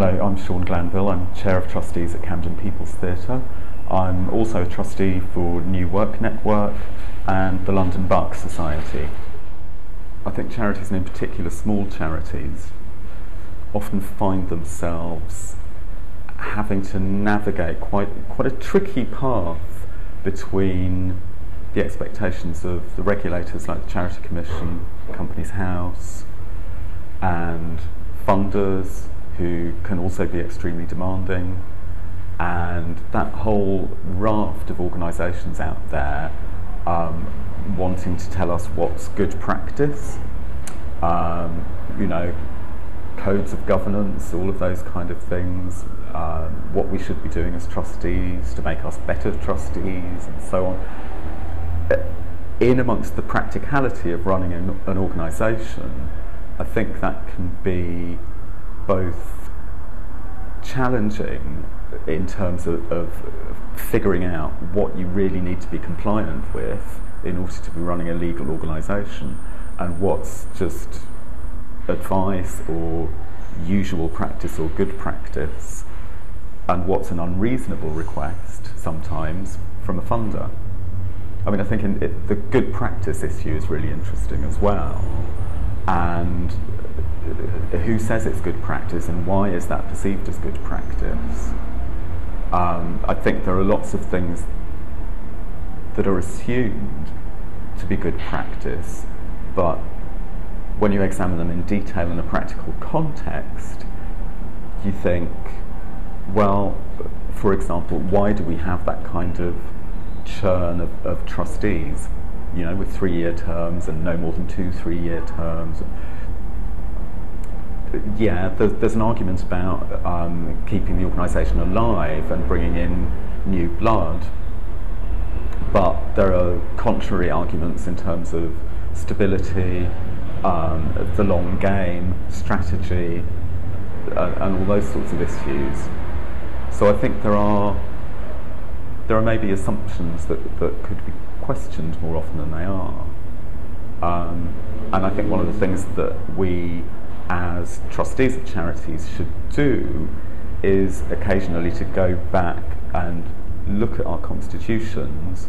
Hello, I'm Sean Glanville. I'm Chair of Trustees at Camden People's Theatre. I'm also a trustee for New Work Network and the London Buck Society. I think charities, and in particular small charities, often find themselves having to navigate quite a tricky path between the expectations of the regulators like the Charity Commission, Companies House, and funders who can also be extremely demanding, and that whole raft of organisations out there wanting to tell us what's good practice, codes of governance, all of those kind of things, what we should be doing as trustees to make us better trustees, and so on. In amongst the practicality of running an organisation, I think that can be both challenging in terms of figuring out what you really need to be compliant with in order to be running a legal organisation, and what's just advice or usual practice or good practice, and what's an unreasonable request sometimes from a funder. I mean, I think the good practice issue is really interesting as well, and who says it's good practice and why is that perceived as good practice? I think there are lots of things that are assumed to be good practice, but when you examine them in detail in a practical context, you think, well, for example, why do we have that kind of churn of trustees, with 3-year terms and no more than 2 3-year terms? Yeah, there's an argument about keeping the organisation alive and bringing in new blood, but there are contrary arguments in terms of stability, the long game, strategy, and all those sorts of issues. So I think there are maybe assumptions that could be questioned more often than they are. And I think one of the things that we as trustees of charities should do is occasionally to go back and look at our constitutions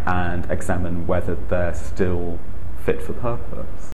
and examine whether they're still fit for purpose.